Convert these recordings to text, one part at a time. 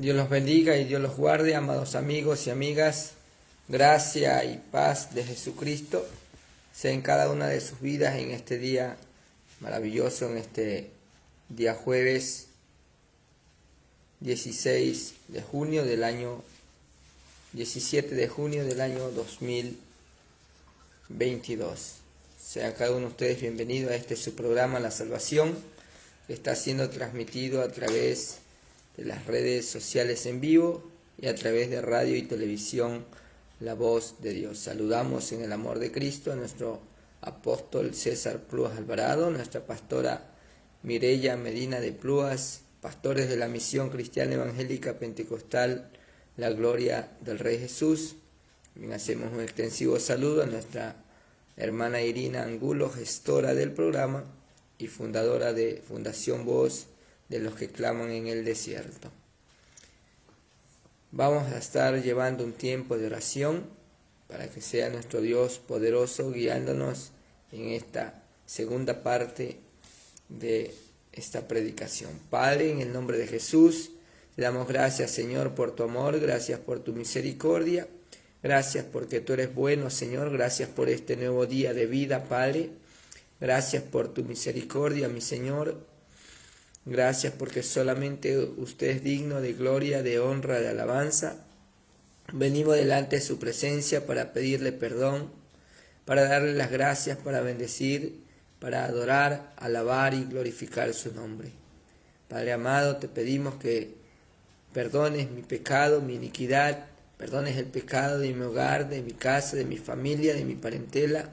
Dios los bendiga y Dios los guarde, amados amigos y amigas. Gracia y paz de Jesucristo sea en cada una de sus vidas en este día maravilloso, en este día jueves 16 de junio del año 17 de junio del año 2022. Sea cada uno de ustedes bienvenido a este su programa La Salvación, que está siendo transmitido a través de las redes sociales en vivo y a través de radio y televisión La Voz de Dios. Saludamos en el amor de Cristo a nuestro apóstol César Plúas Alvarado, nuestra pastora Mireya Medina de Plúas, pastores de la Misión Cristiana Evangélica Pentecostal La Gloria del Rey Jesús. También hacemos un extensivo saludo a nuestra hermana Irina Angulo, gestora del programa y fundadora de Fundación Voz de los que claman en el desierto. Vamos a estar llevando un tiempo de oración para que sea nuestro Dios poderoso guiándonos en esta segunda parte de esta predicación. Padre, en el nombre de Jesús, te damos gracias, Señor, por tu amor, gracias por tu misericordia, gracias porque tú eres bueno, Señor, gracias por este nuevo día de vida, Padre, gracias por tu misericordia, mi Señor. Gracias porque solamente usted es digno de gloria, de honra, de alabanza. Venimos delante de su presencia para pedirle perdón, para darle las gracias, para bendecir, para adorar, alabar y glorificar su nombre. Padre amado, te pedimos que perdones mi pecado, mi iniquidad, perdones el pecado de mi hogar, de mi casa, de mi familia, de mi parentela,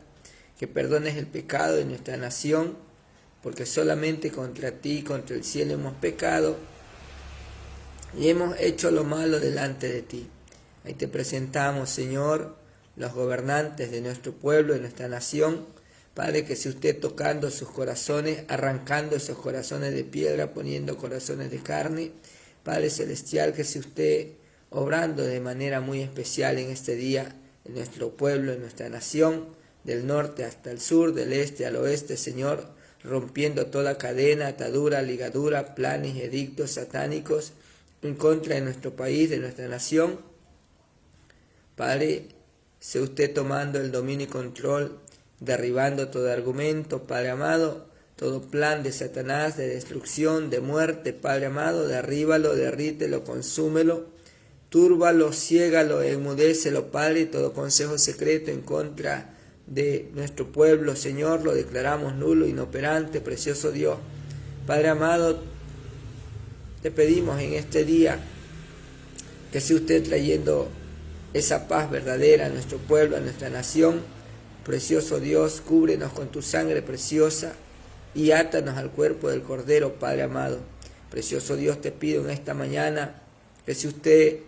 que perdones el pecado de nuestra nación, porque solamente contra ti, contra el cielo hemos pecado y hemos hecho lo malo delante de ti. Ahí te presentamos, Señor, los gobernantes de nuestro pueblo, de nuestra nación. Padre, que sea usted tocando sus corazones, arrancando esos corazones de piedra, poniendo corazones de carne. Padre celestial, que sea usted obrando de manera muy especial en este día en nuestro pueblo, en nuestra nación, del norte hasta el sur, del este al oeste, Señor, rompiendo toda cadena, atadura, ligadura, planes y edictos satánicos en contra de nuestro país, de nuestra nación. Padre, sea usted tomando el dominio y control, derribando todo argumento, Padre amado, todo plan de Satanás, de destrucción, de muerte, Padre amado, derríbalo, derrítelo, consúmelo, túrbalo, ciégalo, enmudécelo, Padre, todo consejo secreto en contra de nuestro pueblo, Señor, lo declaramos nulo, inoperante, precioso Dios. Padre amado, te pedimos en este día que sea usted trayendo esa paz verdadera a nuestro pueblo, a nuestra nación. Precioso Dios, cúbrenos con tu sangre preciosa y átanos al cuerpo del Cordero, Padre amado. Precioso Dios, te pido en esta mañana que sea usted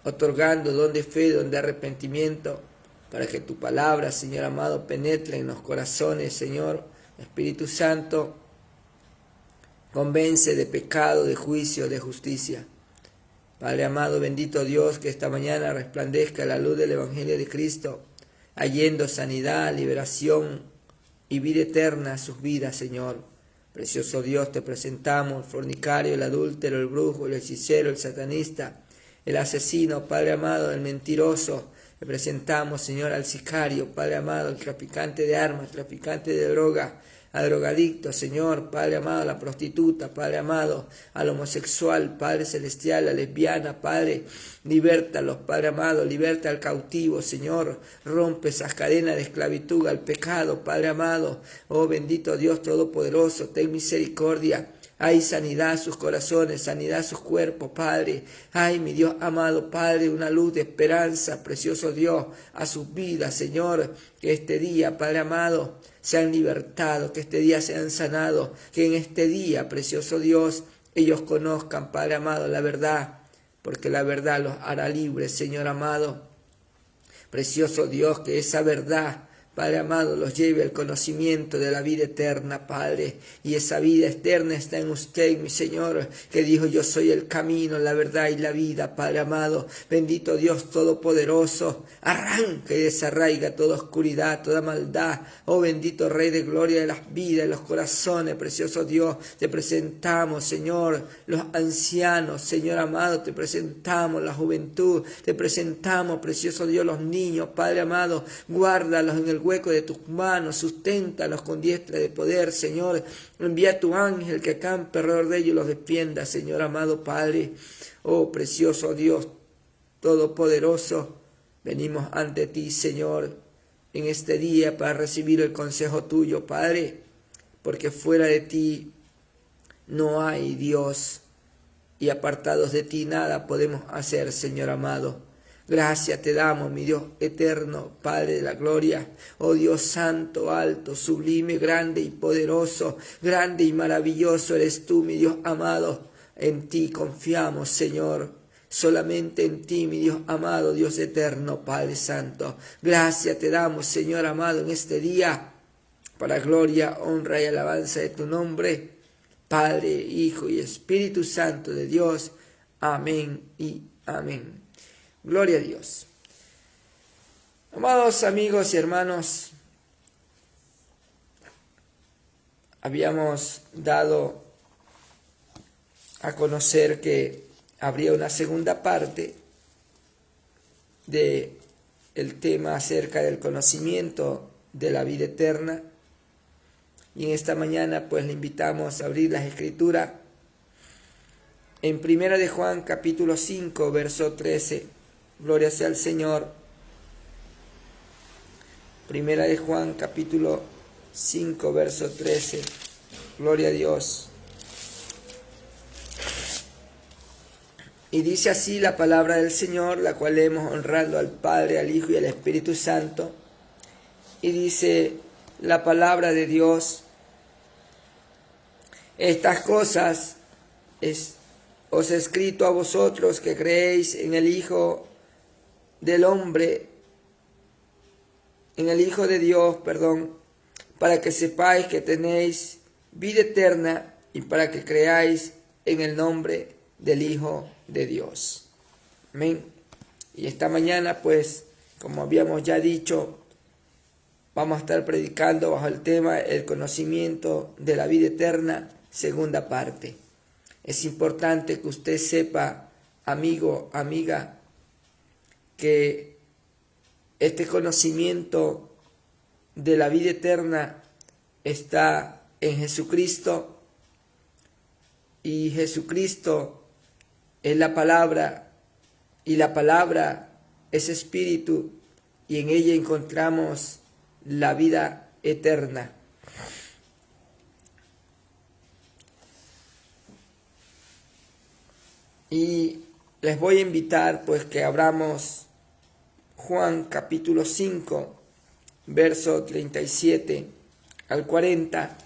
otorgando don de fe, don de arrepentimiento, para que tu palabra, Señor amado, penetre en los corazones, Señor. Espíritu Santo, convence de pecado, de juicio, de justicia. Padre amado, bendito Dios, que esta mañana resplandezca la luz del Evangelio de Cristo, hayendo sanidad, liberación y vida eterna a sus vidas, Señor. Precioso Dios, te presentamos el fornicario, el adúltero, el brujo, el hechicero, el satanista, el asesino, Padre amado, el mentiroso. Le presentamos, Señor, al sicario, Padre amado, al traficante de armas, traficante de droga, al drogadicto, Señor, Padre amado, a la prostituta, Padre amado, al homosexual, Padre celestial, a la lesbiana, Padre, libértalos, Padre amado, liberta al cautivo, Señor, rompe esas cadenas de esclavitud al pecado, Padre amado, oh bendito Dios Todopoderoso, ten misericordia. Hay sanidad a sus corazones, sanidad a sus cuerpos, Padre. Ay, mi Dios amado, Padre, una luz de esperanza, precioso Dios, a sus vidas, Señor. Que este día, Padre amado, sean libertados, que este día sean sanados, que en este día, precioso Dios, ellos conozcan, Padre amado, la verdad, porque la verdad los hará libres, Señor amado. Precioso Dios, que esa verdad, Padre amado, los lleve al conocimiento de la vida eterna, Padre. Y esa vida eterna está en usted, mi Señor, que dijo: yo soy el camino, la verdad y la vida, Padre amado. Bendito Dios Todopoderoso, arranca y desarraiga toda oscuridad, toda maldad. Oh bendito Rey de gloria de las vidas, de los corazones, precioso Dios. Te presentamos, Señor, los ancianos, Señor amado, te presentamos la juventud, te presentamos, precioso Dios, los niños, Padre amado. Guárdalos en el hueco de tus manos, susténtalos con diestra de poder, Señor. Envía tu ángel que acampe alrededor de ellos y los defienda, Señor amado Padre. Oh precioso Dios Todopoderoso, venimos ante ti, Señor, en este día para recibir el consejo tuyo, Padre, porque fuera de ti no hay Dios y apartados de ti nada podemos hacer, Señor amado. Gracias te damos, mi Dios eterno, Padre de la gloria. Oh Dios santo, alto, sublime, grande y poderoso, grande y maravilloso eres tú, mi Dios amado. En ti confiamos, Señor. Solamente en ti, mi Dios amado, Dios eterno, Padre santo. Gracias te damos, Señor amado, en este día, para gloria, honra y alabanza de tu nombre, Padre, Hijo y Espíritu Santo de Dios. Amén y amén. Gloria a Dios. Amados amigos y hermanos, habíamos dado a conocer que habría una segunda parte de el tema acerca del conocimiento de la vida eterna. Y en esta mañana pues le invitamos a abrir las Escrituras en 1 de Juan capítulo 5, verso 13. Gloria sea al Señor. 1 de Juan capítulo 5, verso 13. Gloria a Dios. Y dice así la palabra del Señor, la cual leemos honrando al Padre, al Hijo y al Espíritu Santo. Y dice la palabra de Dios: estas cosas os he escrito a vosotros que creéis en el Hijo del Hombre, en el Hijo de Dios, para que sepáis que tenéis vida eterna y para que creáis en el nombre del Hijo de Dios. Amén. Y esta mañana, pues, como habíamos ya dicho, vamos a estar predicando bajo el tema el conocimiento de la vida eterna, segunda parte. Es importante que usted sepa, amigo, amiga, que este conocimiento de la vida eterna está en Jesucristo, y Jesucristo es la palabra, y la palabra es espíritu, y en ella encontramos la vida eterna. Y les voy a invitar pues que abramos Juan capítulo 5, verso 37 al 40.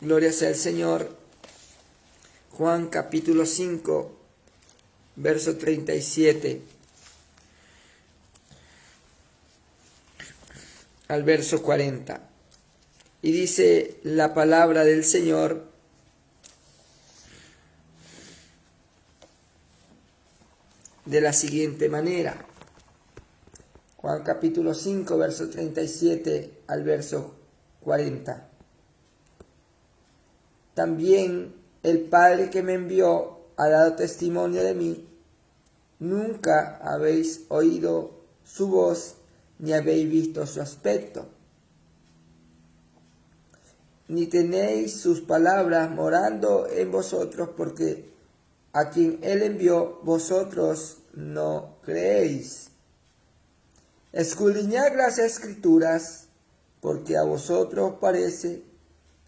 Gloria sea al Señor. Juan capítulo 5, verso 37 al verso 40. Y dice la palabra del Señor: de la siguiente manera. Juan capítulo 5, verso 37 al verso 40. También el Padre que me envió ha dado testimonio de mí. Nunca habéis oído su voz, ni habéis visto su aspecto, ni tenéis sus palabras morando en vosotros, porque a quien él envió vosotros no creéis. Escudriñad las Escrituras, porque a vosotros parece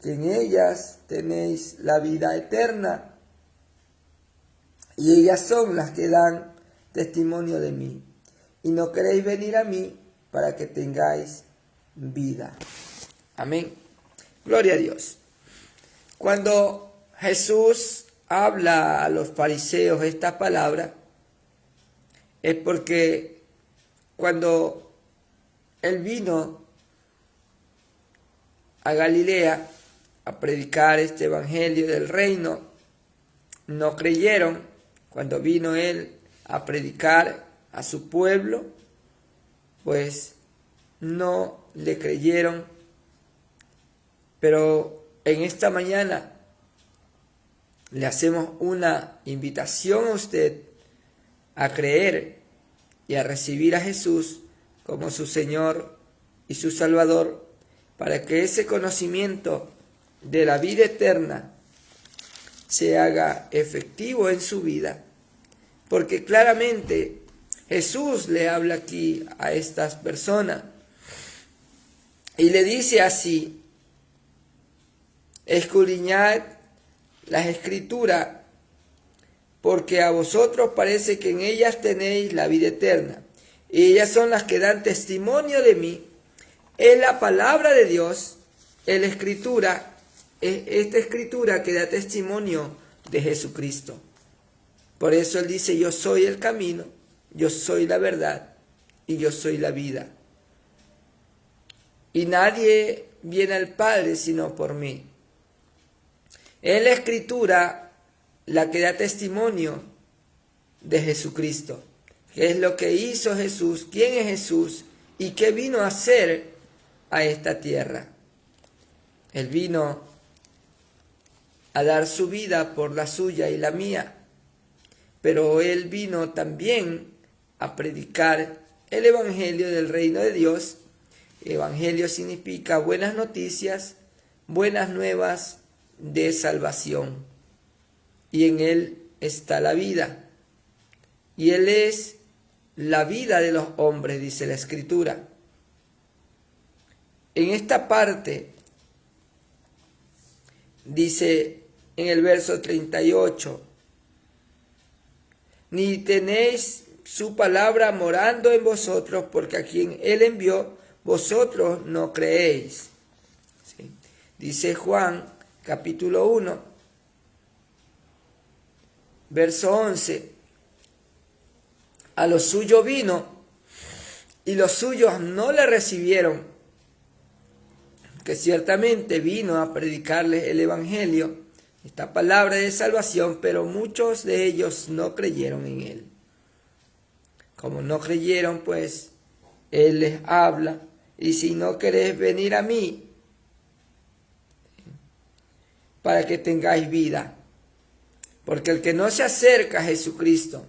que en ellas tenéis la vida eterna, y ellas son las que dan testimonio de mí, y no queréis venir a mí para que tengáis vida. Amén. Gloria a Dios. Cuando Jesús habla a los fariseos esta palabra, es porque cuando Él vino a Galilea a predicar este evangelio del reino, no creyeron. Cuando vino él a predicar a su pueblo, pues no le creyeron. Pero en esta mañana le hacemos una invitación a usted a creer y a recibir a Jesús como su Señor y su Salvador, para que ese conocimiento de la vida eterna se haga efectivo en su vida. Porque claramente Jesús le habla aquí a estas personas y le dice así: escudriñad las Escrituras, porque a vosotros parece que en ellas tenéis la vida eterna, y ellas son las que dan testimonio de mí. Es la palabra de Dios, es la Escritura, es esta Escritura que da testimonio de Jesucristo. Por eso Él dice: yo soy el camino, yo soy la verdad y yo soy la vida. Y nadie viene al Padre sino por mí. Es la Escritura la que da testimonio de Jesucristo. ¿Qué es lo que hizo Jesús? ¿Quién es Jesús? ¿Y qué vino a hacer a esta tierra? Él vino a dar su vida por la suya y la mía. Pero Él vino también a predicar el Evangelio del Reino de Dios. Evangelio significa buenas noticias, buenas nuevas de salvación. Y en Él está la vida. Y Él es la vida de los hombres, dice la Escritura. En esta parte dice en el verso 38: ni tenéis su palabra morando en vosotros, porque a quien Él envió, vosotros no creéis. ¿Sí? Dice Juan, capítulo 1, verso 11: a los suyos vino, y los suyos no le recibieron. Que ciertamente vino a predicarles el Evangelio, esta palabra de salvación, pero muchos de ellos no creyeron en Él. Como no creyeron, pues Él les habla y si no queréis venir a mí para que tengáis vida. Porque el que no se acerca a Jesucristo,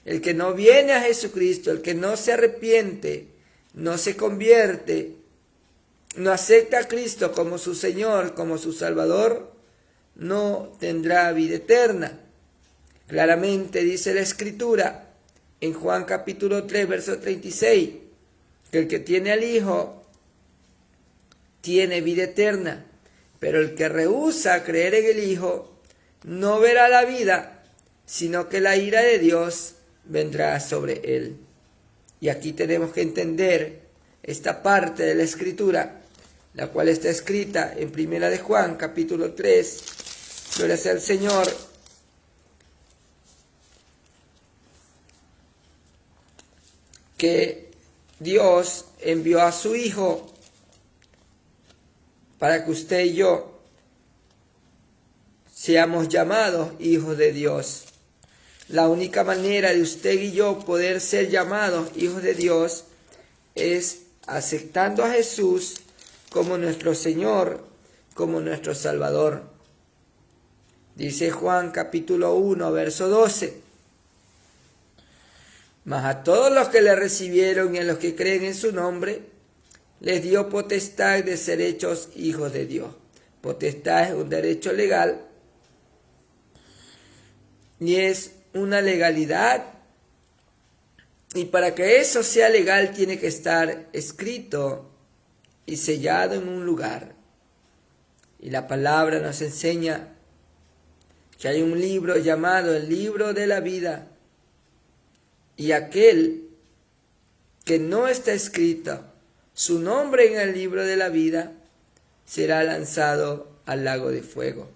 el que no viene a Jesucristo, el que no se arrepiente, no se convierte, no acepta a Cristo como su Señor, como su Salvador, no tendrá vida eterna. Claramente dice la Escritura en Juan capítulo 3, verso 36, que el que tiene al Hijo tiene vida eterna, pero el que rehúsa creer en el Hijo no verá la vida, sino que la ira de Dios vendrá sobre él. Y aquí tenemos que entender esta parte de la Escritura, la cual está escrita en Primera de Juan, capítulo 3, gloria sea al Señor, que Dios envió a su Hijo para que usted y yo seamos llamados hijos de Dios. La única manera de usted y yo poder ser llamados hijos de Dios es aceptando a Jesús como nuestro Señor, como nuestro Salvador. Dice Juan capítulo 1, verso 12. Mas a todos los que le recibieron y a los que creen en su nombre, les dio potestad de ser hechos hijos de Dios. Potestad es un derecho legal y es una legalidad. Y para que eso sea legal tiene que estar escrito y sellado en un lugar. Y la palabra nos enseña que hay un libro llamado el libro de la vida. Y aquel que no está escrito su nombre en el libro de la vida será lanzado al lago de fuego.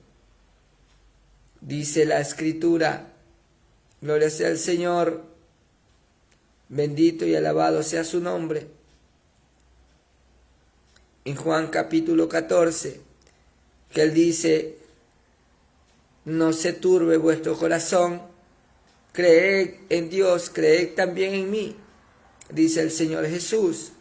Dice la Escritura, gloria sea al Señor, bendito y alabado sea su nombre. en Juan capítulo 14, que Él dice: no se turbe vuestro corazón, creed en Dios, creed también en mí, dice el Señor Jesús.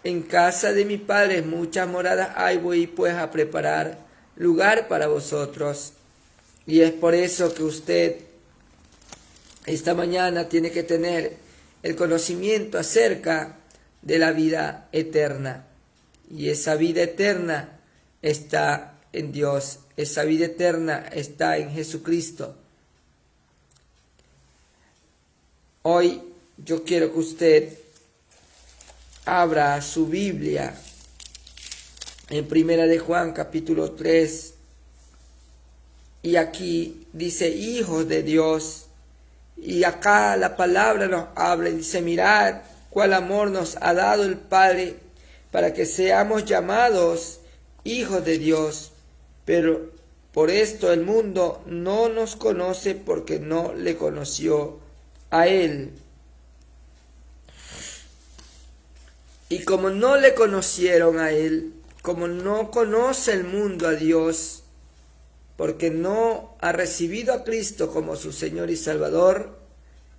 En casa de mi Padre muchas moradas hay, voy pues a preparar lugar para vosotros. Y es por eso que usted esta mañana tiene que tener el conocimiento acerca de la vida eterna. Y esa vida eterna está en Dios, esa vida eterna está en Jesucristo. Hoy yo quiero que usted abra su Biblia en Primera de Juan capítulo 3, y aquí dice hijos de Dios, y acá la palabra nos habla y dice: mirad cuál amor nos ha dado el Padre para que seamos llamados hijos de Dios, pero por esto el mundo no nos conoce, porque no le conoció a Él. Y como no le conocieron a Él, como no conoce el mundo a Dios, porque no ha recibido a Cristo como su Señor y Salvador,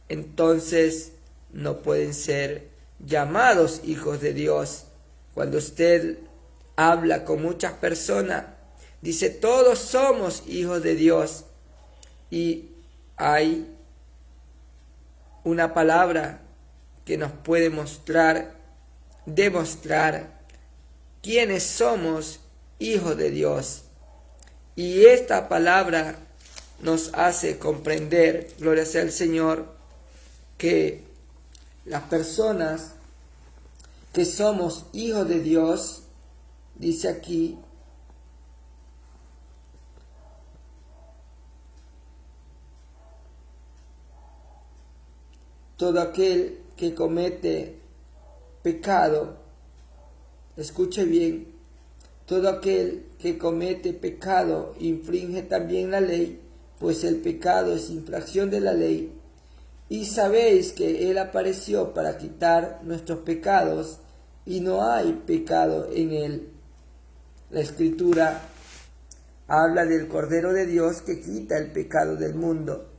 entonces no pueden ser llamados hijos de Dios. Cuando usted habla con muchas personas, dice: todos somos hijos de Dios, y hay una palabra que nos puede demostrar quiénes somos hijos de Dios. Y esta palabra nos hace comprender, gloria sea al Señor, que las personas que somos hijos de Dios, dice aquí, todo aquel que comete pecado, escuche bien, todo aquel que comete pecado infringe también la ley, pues el pecado es infracción de la ley. Y sabéis que Él apareció para quitar nuestros pecados, y no hay pecado en Él. La Escritura habla del Cordero de Dios que quita el pecado del mundo.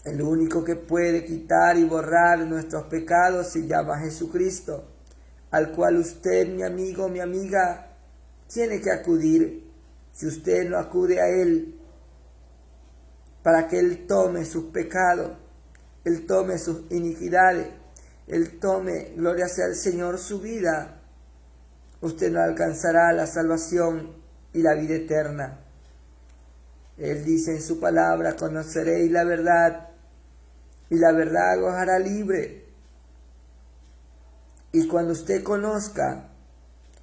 El único que puede quitar y borrar nuestros pecados se llama Jesucristo, al cual usted, mi amigo, mi amiga, tiene que acudir. Si usted no acude a Él para que Él tome sus pecados, Él tome sus iniquidades, Él tome, gloria sea al Señor, su vida, usted no alcanzará la salvación y la vida eterna. Él dice en su palabra: conoceréis la verdad, y la verdad os hará libre. Y cuando usted conozca,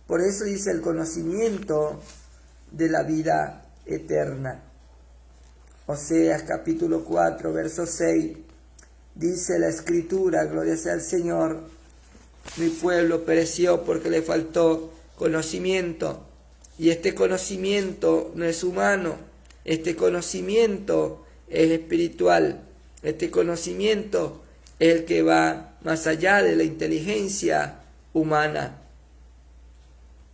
por eso dice el conocimiento de la vida eterna. Oseas capítulo 4, verso 6, dice la Escritura, gloria sea al Señor: mi pueblo pereció porque le faltó conocimiento. Y este conocimiento no es humano, este conocimiento es espiritual, este conocimiento es el que va más allá de la inteligencia humana,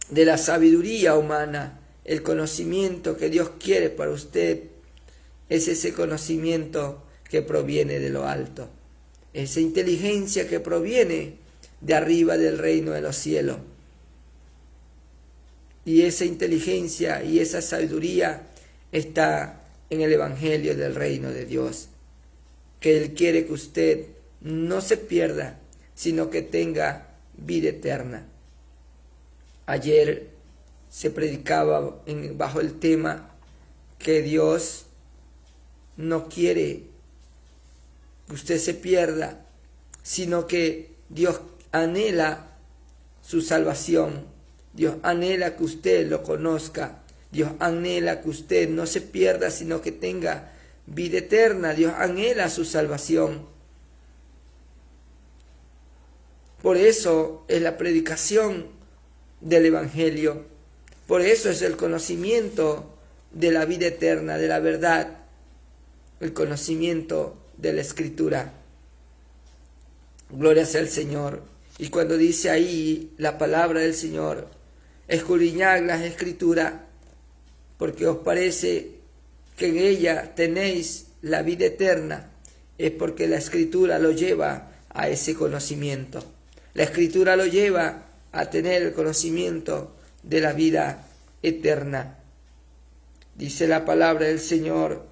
de la sabiduría humana. El conocimiento que Dios quiere para usted es ese conocimiento que proviene de lo alto, esa inteligencia que proviene de arriba del reino de los cielos. Y esa inteligencia y esa sabiduría está en el Evangelio del reino de Dios, que Él quiere que usted no se pierda, sino que tenga vida eterna. Ayer se predicaba bajo el tema que Dios no quiere que usted se pierda, sino que Dios anhela su salvación. Dios anhela que usted lo conozca. Dios anhela que usted no se pierda, sino que tenga vida eterna. Dios anhela su salvación. Por eso es la predicación del Evangelio. Por eso es el conocimiento de la vida eterna, de la verdad, el conocimiento de la Escritura. Gloria sea al Señor. Y cuando dice ahí la palabra del Señor, escudriñad las Escrituras, porque os parece que en ella tenéis la vida eterna, es porque la Escritura lo lleva a ese conocimiento. La Escritura lo lleva a tener el conocimiento de la vida eterna. Dice la palabra del Señor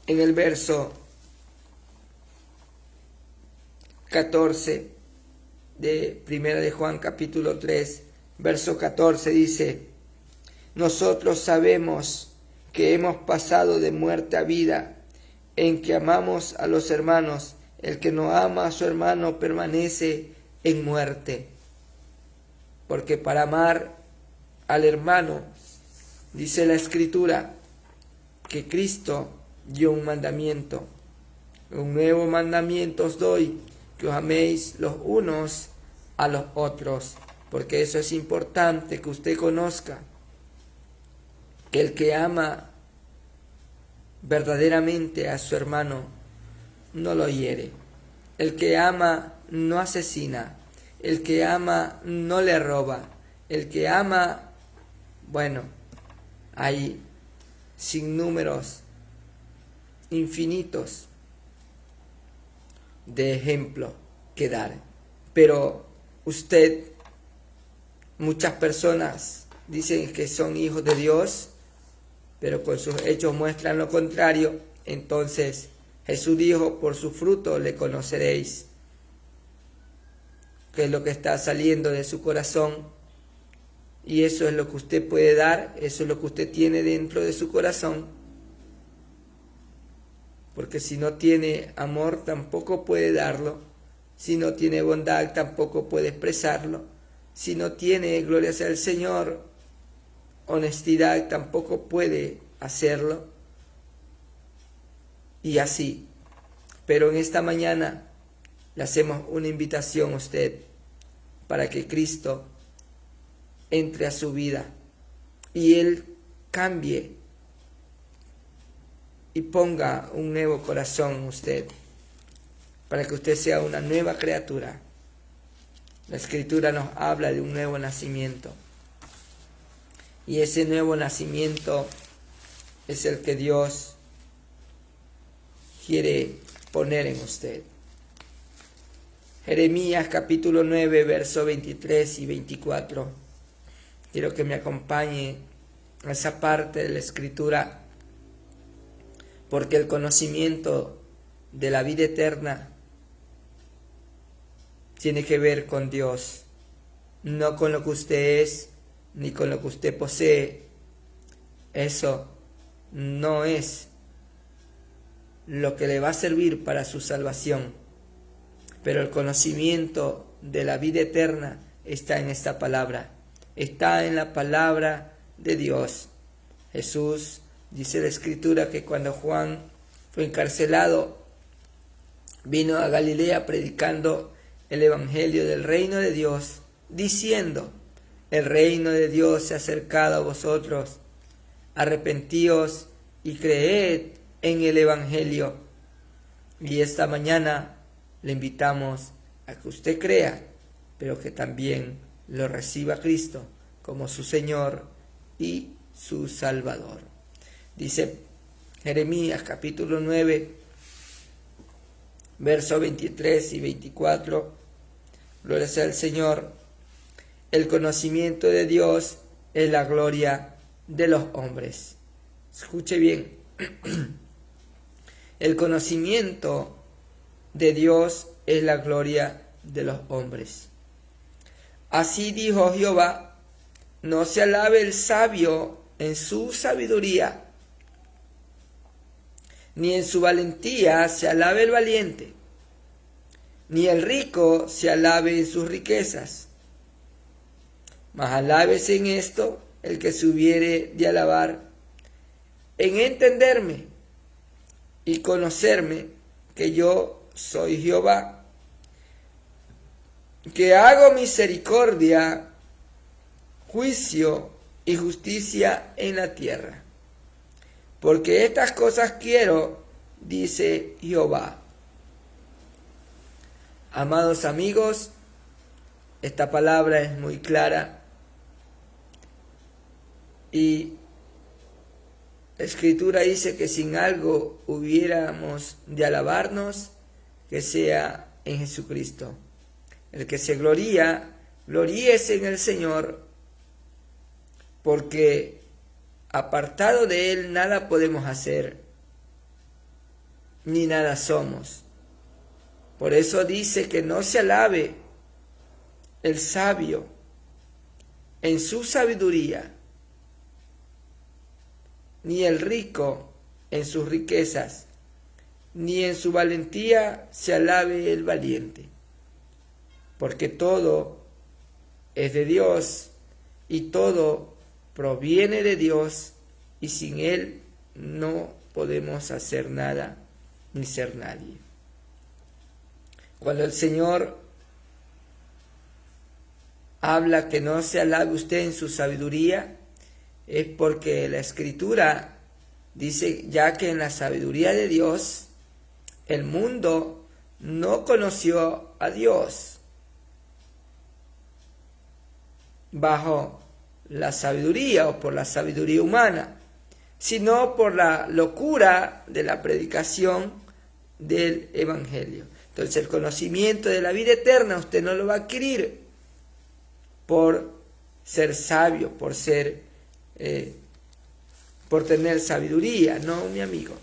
en el verso 14 de Primera de Juan capítulo 3, verso 14 dice: nosotros sabemos que hemos pasado de muerte a vida, en que amamos a los hermanos. El que no ama a su hermano permanece en muerte. Porque para amar al hermano, dice la Escritura, que Cristo dio un mandamiento. Un nuevo mandamiento os doy, que os améis los unos a los otros. Porque eso es importante que usted conozca, que el que ama verdaderamente a su hermano no lo hiere. El que ama no asesina. El que ama no le roba. El que ama, bueno, hay sinnúmeros, infinitos de ejemplos que dar. Pero usted, muchas personas dicen que son hijos de Dios, pero con sus hechos muestran lo contrario. Entonces Jesús dijo: por su fruto le conoceréis. ¿Qué es lo que está saliendo de su corazón? Y eso es lo que usted puede dar, eso es lo que usted tiene dentro de su corazón. Porque si no tiene amor, tampoco puede darlo. Si no tiene bondad, tampoco puede expresarlo. Si no tiene, gloria sea al Señor, honestidad, tampoco puede hacerlo. Y así. Pero en esta mañana le hacemos una invitación a usted para que Cristo entre a su vida y Él cambie y ponga un nuevo corazón en usted, para que usted sea una nueva criatura. La Escritura nos habla de un nuevo nacimiento, y ese nuevo nacimiento es el que Dios quiere poner en usted. Jeremías capítulo 9, versos 23 y 24. Quiero que me acompañe a esa parte de la Escritura, porque el conocimiento de la vida eterna tiene que ver con Dios, no con lo que usted es, ni con lo que usted posee. Eso no es lo que le va a servir para su salvación. Pero el conocimiento de la vida eterna está en esta palabra, está en la palabra de Dios. Jesús, dice la Escritura, que cuando Juan fue encarcelado, vino a Galilea predicando el evangelio del reino de Dios, diciendo: el reino de Dios se ha acercado a vosotros, arrepentíos y creed en el evangelio. Y esta mañana le invitamos a que usted crea, pero que también lo reciba a Cristo como su Señor y su Salvador. Dice Jeremías capítulo 9, versos 23 y 24. Gloria sea al Señor. El conocimiento de Dios es la gloria de los hombres. Escuche bien. El conocimiento de Dios es la gloria de los hombres. Así dijo Jehová: no se alabe el sabio en su sabiduría, ni en su valentía se alabe el valiente, ni el rico se alabe en sus riquezas. Mas alábese en esto el que se hubiere de alabar, en entenderme y conocerme, que yo soy Jehová, que hago misericordia, juicio y justicia en la tierra. Porque estas cosas quiero, dice Jehová, Amados amigos, esta palabra es muy clara y la Escritura dice que sin algo hubiéramos de alabarnos, que sea en Jesucristo. El que se gloría, gloríese en el Señor, porque apartado de Él nada podemos hacer, ni nada somos. Por eso dice que no se alabe el sabio en su sabiduría, ni el rico en sus riquezas, ni en su valentía se alabe el valiente, porque todo es de Dios y todo proviene de Dios, y sin Él no podemos hacer nada ni ser nadie. Cuando el Señor habla que no se alabe usted en su sabiduría, es porque la Escritura dice ya que en la sabiduría de Dios el mundo no conoció a Dios bajo la sabiduría o por la sabiduría humana, sino por la locura de la predicación del Evangelio. Entonces el conocimiento de la vida eterna usted no lo va a adquirir por ser sabio, por tener sabiduría. No, mi amigo.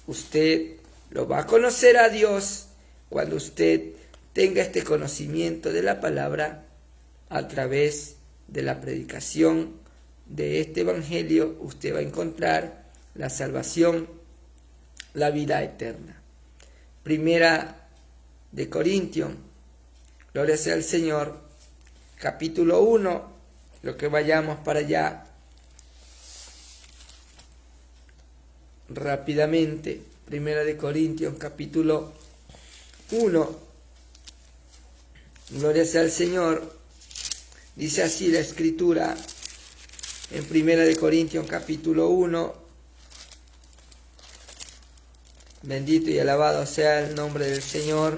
Usted lo va a conocer a Dios cuando usted tenga este conocimiento de la palabra a través de la predicación de este Evangelio. Usted va a encontrar la salvación, la vida eterna. Primera de Corintios, gloria sea al Señor, capítulo 1, lo que vayamos para allá rápidamente. Primera de Corintios, capítulo 1, gloria sea al Señor. Dice así la Escritura en Primera de Corintios, capítulo 1. Bendito y alabado sea el nombre del Señor.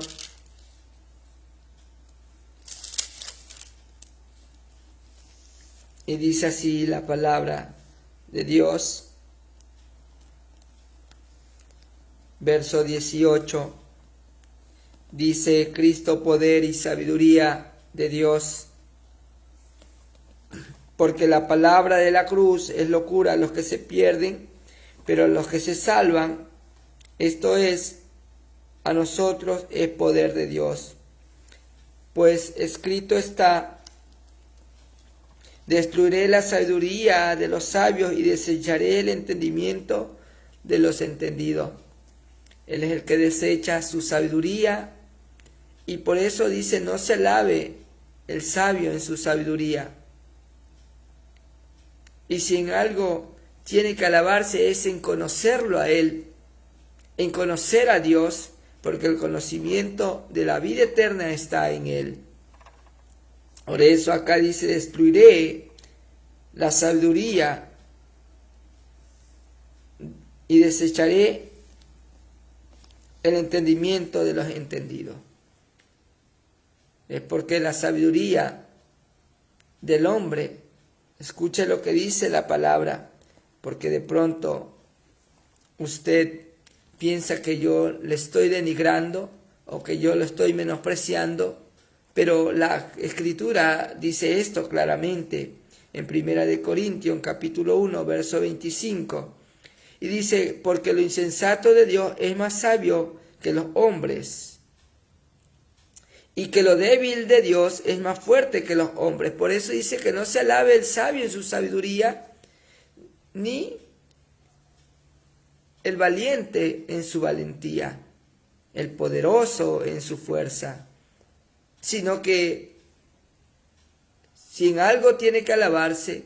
Y dice así la palabra de Dios, verso 18, dice: Cristo, poder y sabiduría de Dios, porque la palabra de la cruz es locura a los que se pierden, pero a los que se salvan, esto es, a nosotros es poder de Dios. Pues escrito está: destruiré la sabiduría de los sabios y desecharé el entendimiento de los entendidos. Él es el que desecha su sabiduría, y por eso dice: no se alabe el sabio en su sabiduría. Y si en algo tiene que alabarse es en conocerlo a Él, en conocer a Dios, porque el conocimiento de la vida eterna está en Él. Por eso acá dice: destruiré la sabiduría y desecharé el entendimiento de los entendidos. Es porque la sabiduría del hombre, escuche lo que dice la palabra, porque de pronto usted piensa que yo le estoy denigrando o que yo lo estoy menospreciando, pero la Escritura dice esto claramente en Primera de Corintios, capítulo 1, verso 25. Y dice: porque lo insensato de Dios es más sabio que los hombres, y que lo débil de Dios es más fuerte que los hombres. Por eso dice que no se alabe el sabio en su sabiduría, ni el valiente en su valentía, el poderoso en su fuerza, sino que si en algo tiene que alabarse,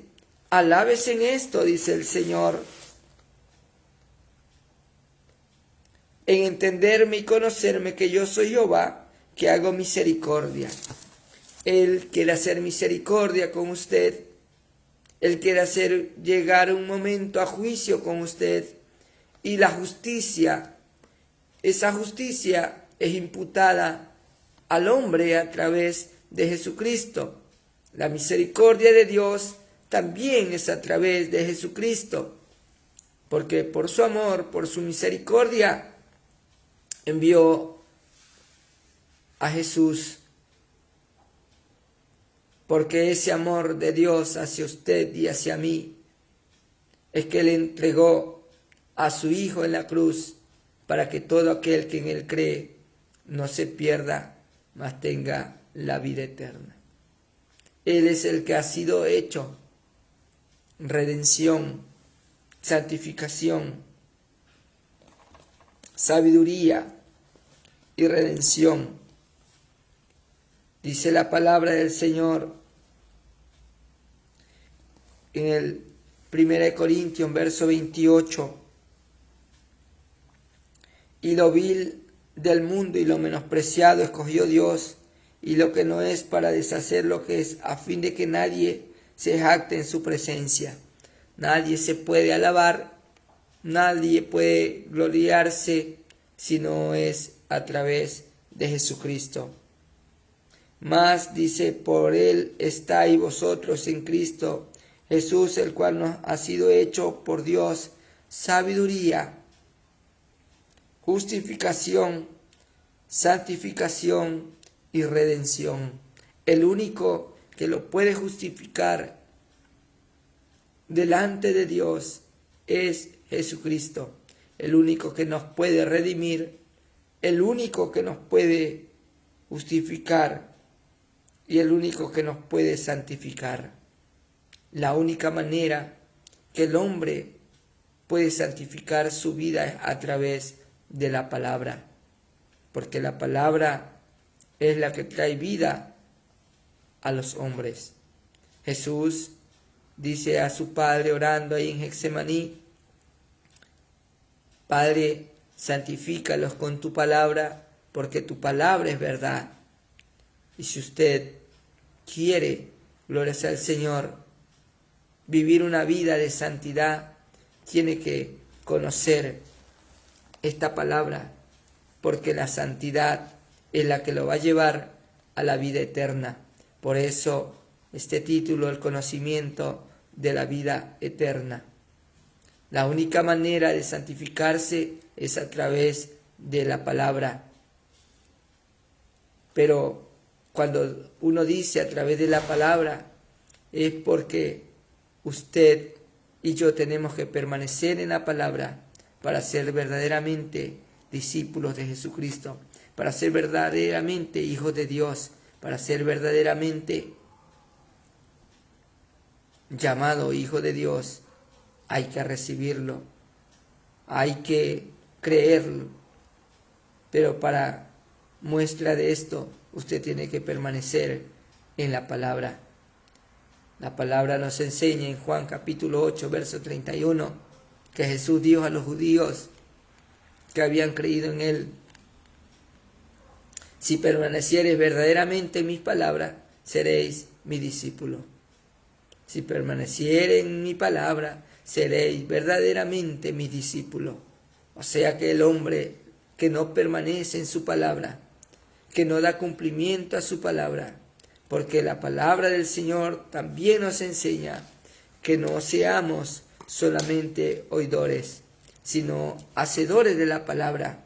alábese en esto, dice el Señor, en entenderme y conocerme que yo soy Jehová, que hago misericordia. Él quiere hacer misericordia con usted. Él quiere hacer llegar un momento a juicio con usted. Y la justicia, esa justicia es imputada al hombre a través de Jesucristo. La misericordia de Dios también es a través de Jesucristo, porque por su amor, por su misericordia, envió a Jesús, porque ese amor de Dios hacia usted y hacia mí es que le entregó a su Hijo en la cruz para que todo aquel que en Él cree no se pierda, mas tenga la vida eterna. Él es el que ha sido hecho redención, santificación, sabiduría y redención. Dice la palabra del Señor en el 1 Corintios, verso 28. Y lo vil del mundo y lo menospreciado escogió Dios, y lo que no es para deshacer lo que es, a fin de que nadie se jacte en su presencia. Nadie se puede alabar, nadie puede gloriarse si no es a través de Jesucristo. Mas dice, por Él estáis vosotros en Cristo Jesús, el cual nos ha sido hecho por Dios sabiduría, justificación, santificación y redención. El único que lo puede justificar delante de Dios es Jesucristo. El único que nos puede redimir, el único que nos puede justificar y el único que nos puede santificar. La única manera que el hombre puede santificar su vida es a través de la palabra, porque la palabra es la que trae vida a los hombres. Jesús dice a su Padre orando ahí en Getsemaní: Padre, santifícalos con tu palabra, porque tu palabra es verdad. Y si usted quiere, gloria sea al Señor, vivir una vida de santidad, tiene que conocer esta palabra, porque la santidad es la que lo va a llevar a la vida eterna. Por eso este título, el conocimiento de la vida eterna. La única manera de santificarse es a través de la palabra. Pero cuando uno dice a través de la palabra, es porque usted y yo tenemos que permanecer en la palabra para ser verdaderamente discípulos de Jesucristo, para ser verdaderamente hijos de Dios, para ser verdaderamente llamado hijo de Dios. Hay que recibirlo, hay que creerlo, pero para muestra de esto, usted tiene que permanecer en la palabra. La palabra nos enseña en Juan capítulo 8, verso 31, que Jesús dijo a los judíos que habían creído en Él: si permaneciereis verdaderamente en mis palabras, seréis mi discípulo. Si permaneciereis en mi palabra, seréis verdaderamente mi discípulo. O sea que el hombre que no permanece en su palabra, que no da cumplimiento a su palabra, porque la palabra del Señor también nos enseña que no seamos solamente oidores, sino hacedores de la palabra,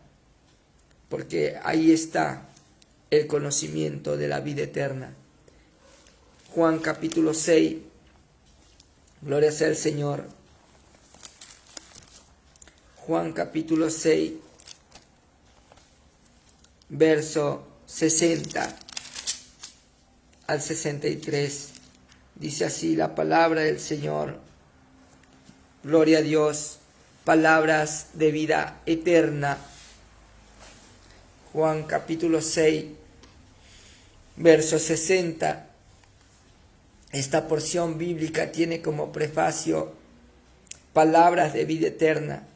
porque ahí está el conocimiento de la vida eterna. Juan capítulo 6, gloria sea al Señor. Juan capítulo 6, verso 60 al 63, dice así la palabra del Señor. Gloria a Dios, palabras de vida eterna. Juan capítulo 6, verso 60. Esta porción bíblica tiene como prefacio palabras de vida eterna.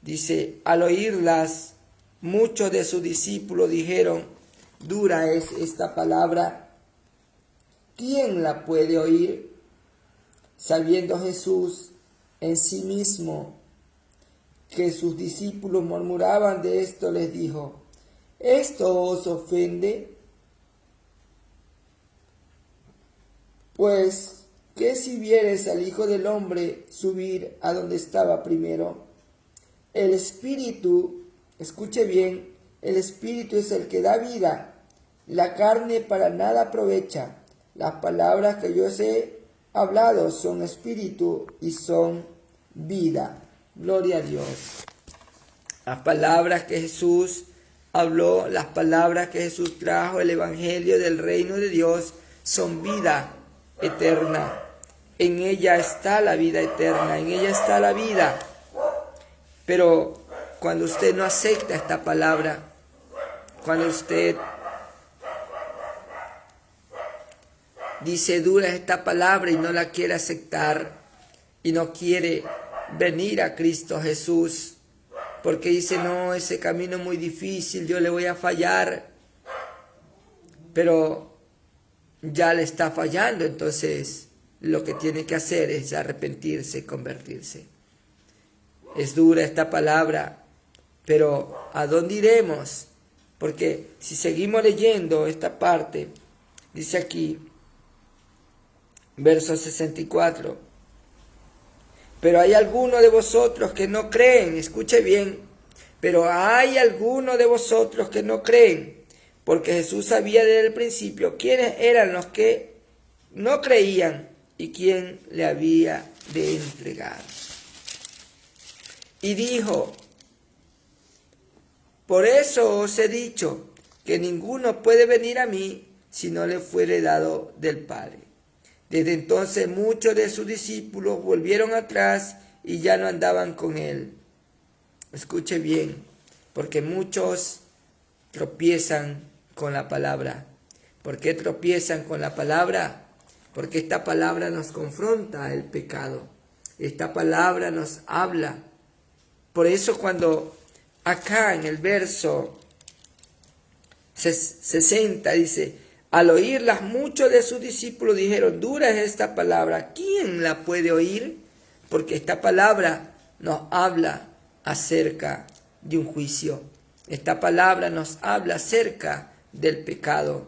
Dice: al oírlas, muchos de sus discípulos dijeron: dura es esta palabra, ¿quién la puede oír? Sabiendo Jesús en sí mismo que sus discípulos murmuraban de esto, les dijo: ¿esto os ofende? Pues, ¿qué si vieres al Hijo del Hombre subir a donde estaba primero? El Espíritu, escuche bien, el Espíritu es el que da vida. La carne para nada aprovecha. Las palabras que yo os he hablado son espíritu y son vida. Gloria a Dios. Las palabras que Jesús habló, las palabras que Jesús trajo, el Evangelio del reino de Dios, son vida eterna. En ella está la vida eterna, en ella está la vida. Pero cuando usted no acepta esta palabra, cuando usted dice dura esta palabra y no la quiere aceptar y no quiere venir a Cristo Jesús, porque dice, no, ese camino es muy difícil, yo le voy a fallar, pero ya le está fallando, entonces lo que tiene que hacer es arrepentirse y convertirse. Es dura esta palabra, pero ¿a dónde iremos? Porque si seguimos leyendo esta parte, dice aquí, verso 64, pero hay algunos de vosotros que no creen, escuche bien, pero hay algunos de vosotros que no creen, porque Jesús sabía desde el principio quiénes eran los que no creían y quién le había de entregar. Y dijo, por eso os he dicho que ninguno puede venir a mí si no le fuere dado del Padre. Desde entonces muchos de sus discípulos volvieron atrás y ya no andaban con él. Escuche bien, porque muchos tropiezan con la palabra. ¿Por qué tropiezan con la palabra? Porque esta palabra nos confronta el pecado. Esta palabra nos habla. Por eso cuando acá en el verso 60 dice, al oírlas muchos de sus discípulos dijeron, dura es esta palabra, ¿quién la puede oír? Porque esta palabra nos habla acerca de un juicio. Esta palabra nos habla acerca del pecado.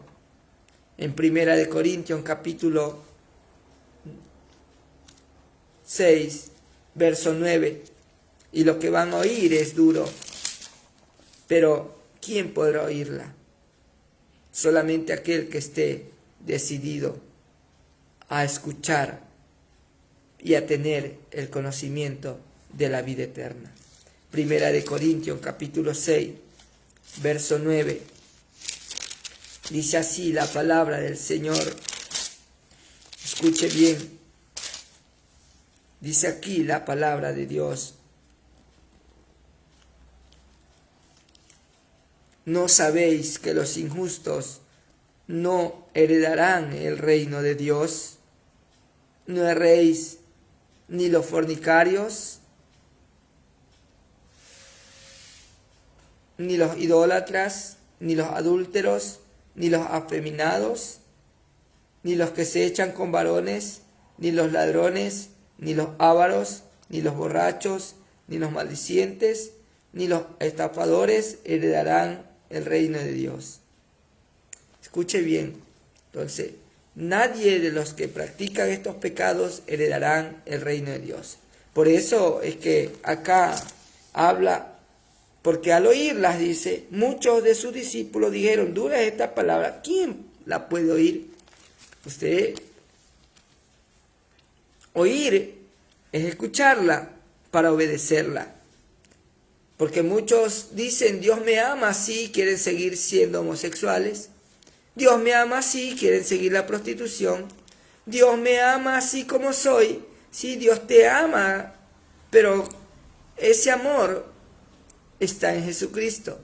En 1 Corintios capítulo 6, verso 9, y lo que van a oír es duro, pero ¿quién podrá oírla? Solamente aquel que esté decidido a escuchar y a tener el conocimiento de la vida eterna. 1 Corintios capítulo 6, verso 9. Dice así la palabra del Señor. Escuche bien. Dice aquí la palabra de Dios. ¿No sabéis que los injustos no heredarán el reino de Dios? ¿No erréis ni los fornicarios, ni los idólatras, ni los adúlteros, ni los afeminados, ni los que se echan con varones, ni los ladrones, ni los ávaros, ni los borrachos, ni los maldicientes, ni los estafadores heredarán el reino de Dios? Escuche bien. Entonces, nadie de los que practican estos pecados heredarán el reino de Dios. Por eso es que acá habla, porque al oírlas, dice, muchos de sus discípulos dijeron, dura es esta palabra, ¿quién la puede oír? Usted, oír es escucharla para obedecerla. Porque muchos dicen, Dios me ama, sí, quieren seguir siendo homosexuales. Dios me ama, sí, quieren seguir la prostitución. Dios me ama así como soy. Sí, Dios te ama, pero ese amor está en Jesucristo,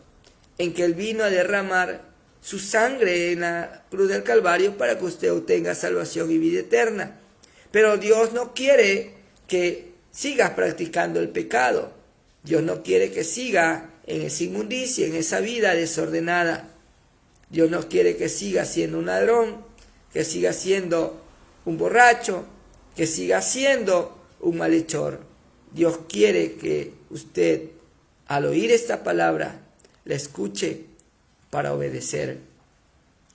en que Él vino a derramar su sangre en la cruz del Calvario para que usted obtenga salvación y vida eterna. Pero Dios no quiere que sigas practicando el pecado. Dios no quiere que siga en esa inmundicia, en esa vida desordenada. Dios no quiere que siga siendo un ladrón, que siga siendo un borracho, que siga siendo un malhechor. Dios quiere que usted, al oír esta palabra, la escuche para obedecer.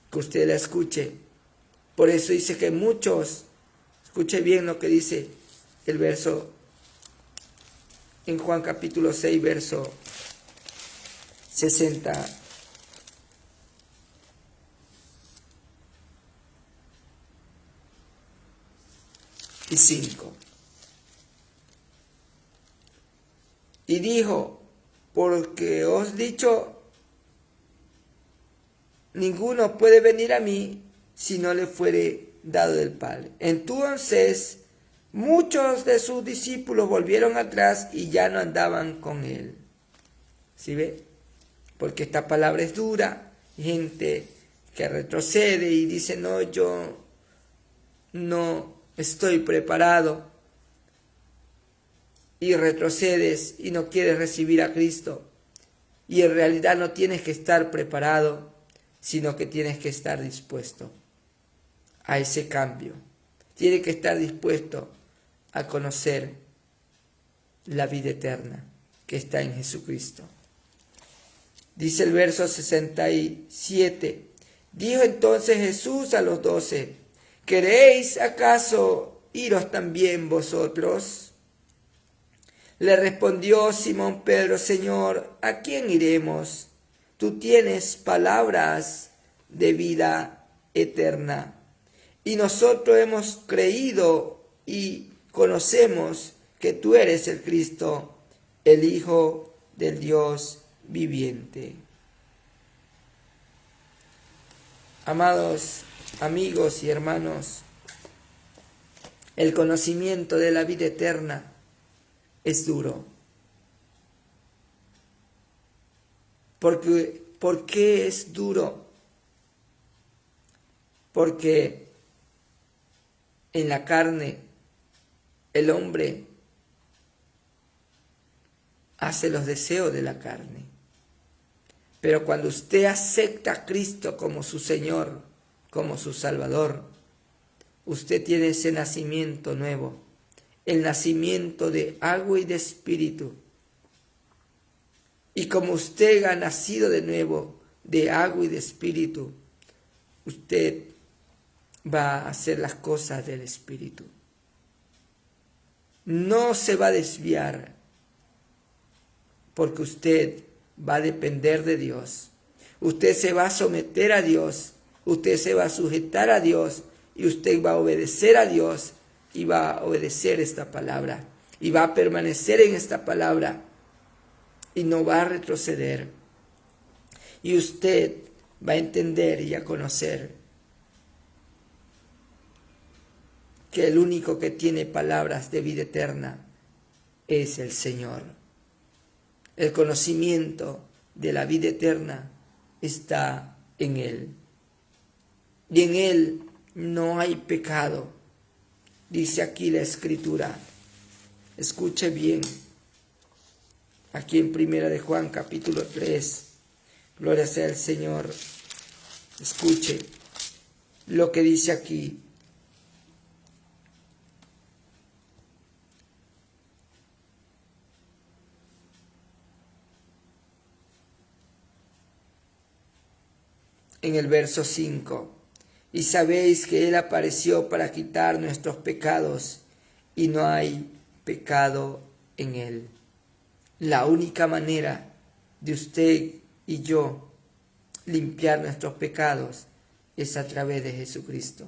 Que usted la escuche Por eso dice que muchos, escuche bien lo que dice el verso en Juan capítulo 6, verso 65. Y dijo, porque os dicho, ninguno puede venir a mí si no le fuere dado del Padre. Entonces muchos de sus discípulos volvieron atrás y ya no andaban con él. ¿Sí ve? Porque esta palabra es dura. Gente que retrocede y dice, no, yo no estoy preparado. Y retrocedes y no quieres recibir a Cristo. Y en realidad no tienes que estar preparado, sino que tienes que estar dispuesto a ese cambio. Tienes que estar dispuesto a conocer la vida eterna que está en Jesucristo. Dice el verso 67. Dijo entonces Jesús a los 12, ¿queréis acaso iros también vosotros? Le respondió Simón Pedro, Señor, ¿a quién iremos? Tú tienes palabras de vida eterna. Y nosotros hemos creído y conocemos que tú eres el Cristo, el Hijo del Dios viviente. Amados amigos y hermanos, el conocimiento de la vida eterna es duro. ¿Por qué es duro? Porque en la carne el hombre hace los deseos de la carne. Pero cuando usted acepta a Cristo como su Señor, como su Salvador, usted tiene ese nacimiento nuevo, el nacimiento de agua y de espíritu. Y como usted ha nacido de nuevo de agua y de espíritu, usted va a hacer las cosas del espíritu. No se va a desviar, porque usted va a depender de Dios. Usted se va a someter a Dios, usted se va a sujetar a Dios y usted va a obedecer a Dios y va a obedecer esta palabra y va a permanecer en esta palabra y no va a retroceder. Y usted va a entender y a conocer que el único que tiene palabras de vida eterna es el Señor. El conocimiento de la vida eterna está en Él. Y en Él no hay pecado. Dice aquí la Escritura. Escuche bien. Aquí en 1 de Juan capítulo 3. Gloria sea al Señor. Escuche lo que dice aquí. En el verso 5, y sabéis que Él apareció para quitar nuestros pecados, y no hay pecado en Él. La única manera de usted y yo limpiar nuestros pecados es a través de Jesucristo.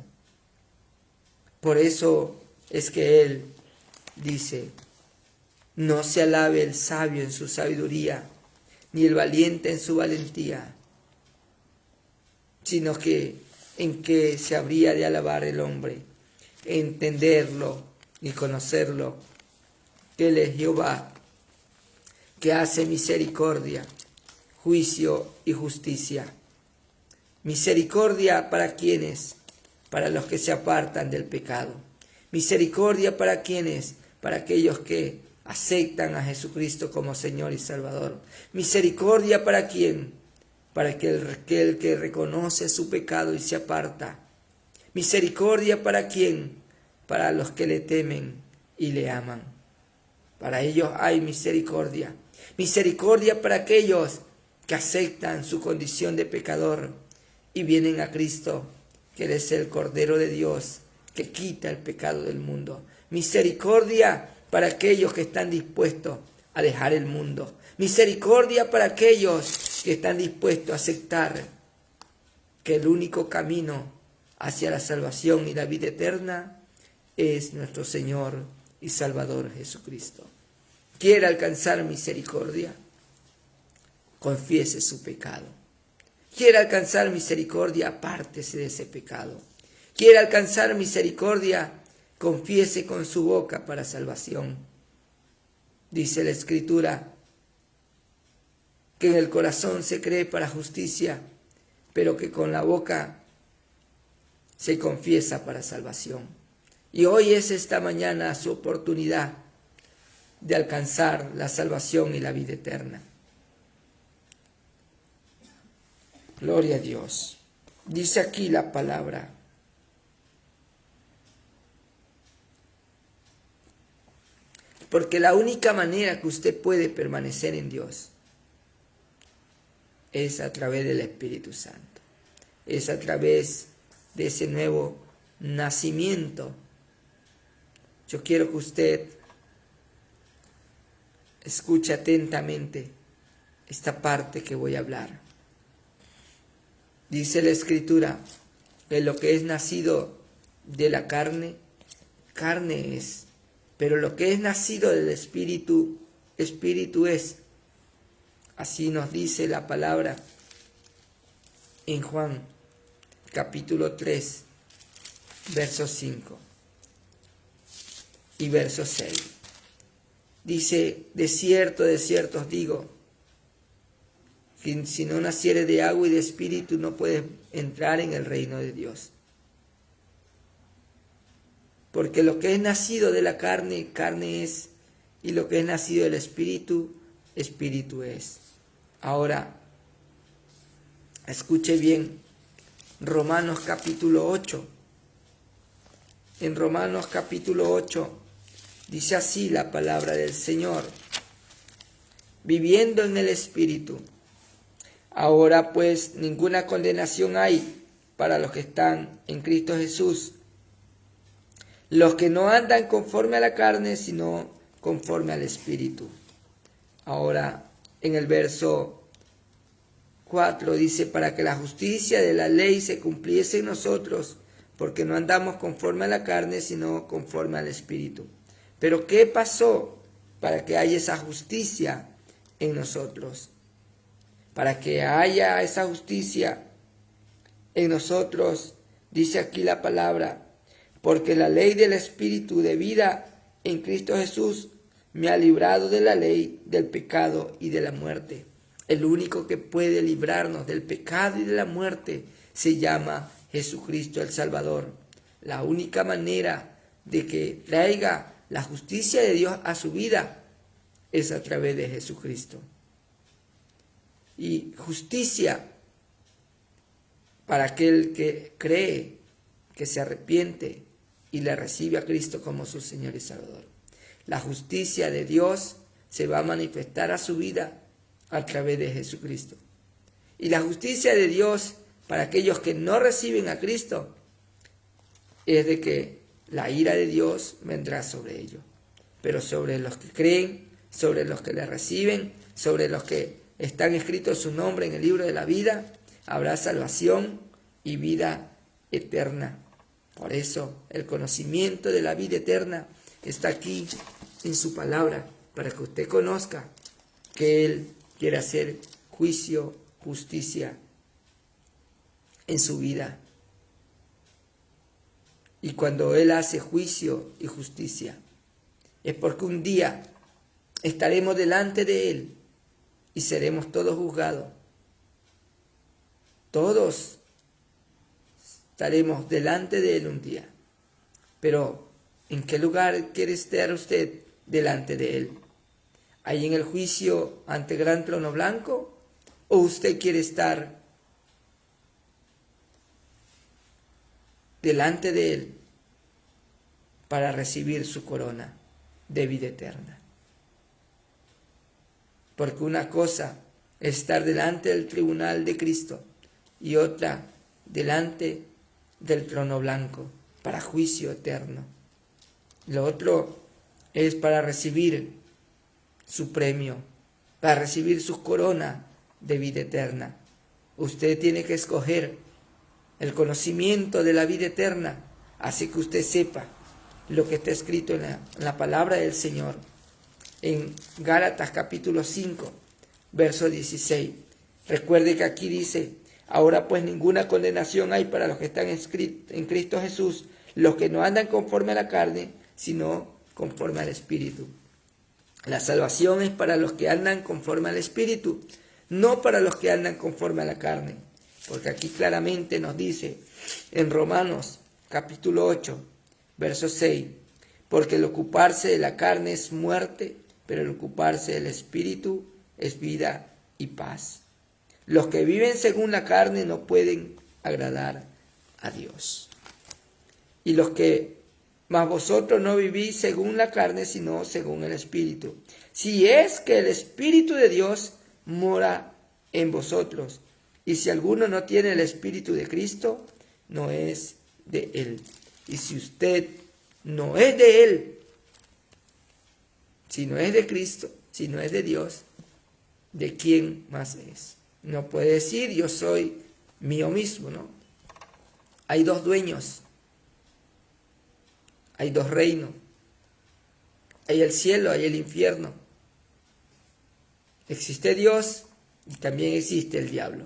Por eso es que Él dice, no se alabe el sabio en su sabiduría, ni el valiente en su valentía, sino que en qué se habría de alabar el hombre, entenderlo y conocerlo, que Él es Jehová, que hace misericordia, juicio y justicia. Misericordia para quienes, para los que se apartan del pecado. Misericordia para quienes, para aquellos que aceptan a Jesucristo como Señor y Salvador. Misericordia para quien, para aquel que reconoce su pecado y se aparta. Misericordia para quién, para los que le temen y le aman. Para ellos hay misericordia. Misericordia para aquellos que aceptan su condición de pecador y vienen a Cristo que Él es el Cordero de Dios que quita el pecado del mundo. Misericordia para aquellos que están dispuestos a dejar el mundo. Misericordia para aquellos que están dispuestos a aceptar que el único camino hacia la salvación y la vida eterna es nuestro Señor y Salvador Jesucristo. ¿Quiere alcanzar misericordia? Confiese su pecado. ¿Quiere alcanzar misericordia? Apártese de ese pecado. ¿Quiere alcanzar misericordia? Confiese con su boca para salvación. Dice la Escritura que en el corazón se cree para justicia, pero que con la boca se confiesa para salvación. Y hoy es esta mañana su oportunidad de alcanzar la salvación y la vida eterna. Gloria a Dios. Dice aquí la palabra: porque la única manera que usted puede permanecer en Dios es a través del Espíritu Santo. Es a través de ese nuevo nacimiento. Yo quiero que usted escuche atentamente esta parte que voy a hablar. Dice la Escritura que lo que es nacido de la carne, carne es. Pero lo que es nacido del Espíritu, Espíritu es. Así nos dice la palabra en Juan capítulo 3, verso 5 y verso 6. Dice: de cierto os digo, que si no naciere de agua y de Espíritu no puedes entrar en el reino de Dios. Porque lo que es nacido de la carne, carne es, y lo que es nacido del Espíritu, Espíritu es. Ahora, escuche bien, Romanos capítulo 8. En Romanos capítulo 8 dice así la palabra del Señor: viviendo en el Espíritu. Ahora pues ninguna condenación hay para los que están en Cristo Jesús, los que no andan conforme a la carne, sino conforme al Espíritu. Ahora, en el verso 4 dice: para que la justicia de la ley se cumpliese en nosotros, porque no andamos conforme a la carne, sino conforme al Espíritu. Pero ¿qué pasó para que haya esa justicia en nosotros? Para que haya esa justicia en nosotros, dice aquí la palabra: porque la ley del Espíritu de vida en Cristo Jesús me ha librado de la ley, del pecado y de la muerte. El único que puede librarnos del pecado y de la muerte se llama Jesucristo el Salvador. La única manera de que traiga la justicia de Dios a su vida es a través de Jesucristo. Y justicia para aquel que cree, que se arrepiente y le recibe a Cristo como su Señor y Salvador. La justicia de Dios se va a manifestar a su vida a través de Jesucristo. Y la justicia de Dios para aquellos que no reciben a Cristo es de que la ira de Dios vendrá sobre ellos. Pero sobre los que creen, sobre los que le reciben, sobre los que están escritos su nombre en el libro de la vida, habrá salvación y vida eterna. Por eso el conocimiento de la vida eterna está aquí en su palabra, para que usted conozca que Él quiere hacer juicio, justicia en su vida. Y cuando Él hace juicio y justicia, es porque un día estaremos delante de Él y seremos todos juzgados. Todos estaremos delante de Él un día. Pero, ¿en qué lugar quiere estar usted delante de Él? ¿Ahí en el juicio ante el gran trono blanco? ¿O usted quiere estar delante de Él para recibir su corona de vida eterna? Porque una cosa es estar delante del tribunal de Cristo y otra delante del trono blanco, para juicio eterno. Lo otro es para recibir su premio, para recibir su corona de vida eterna. Usted tiene que escoger el conocimiento de la vida eterna, así que usted sepa lo que está escrito en la palabra del Señor. En Gálatas capítulo 5, verso 16. Recuerde que aquí dice: ahora pues ninguna condenación hay para los que están en Cristo Jesús, los que no andan conforme a la carne, sino conforme al Espíritu. La salvación es para los que andan conforme al Espíritu, no para los que andan conforme a la carne. Porque aquí claramente nos dice en Romanos capítulo 8, verso 6, porque el ocuparse de la carne es muerte, pero el ocuparse del Espíritu es vida y paz. Los que viven según la carne no pueden agradar a Dios. Y los que, mas vosotros no vivís según la carne, sino según el Espíritu. Si es que el Espíritu de Dios mora en vosotros. Y si alguno no tiene el Espíritu de Cristo, no es de Él. Y si usted no es de Él, si no es de Cristo, si no es de Dios, ¿de quién más es? No puede decir yo soy mío mismo, ¿no? Hay dos dueños, hay dos reinos, hay el cielo, hay el infierno. Existe Dios y también existe el diablo.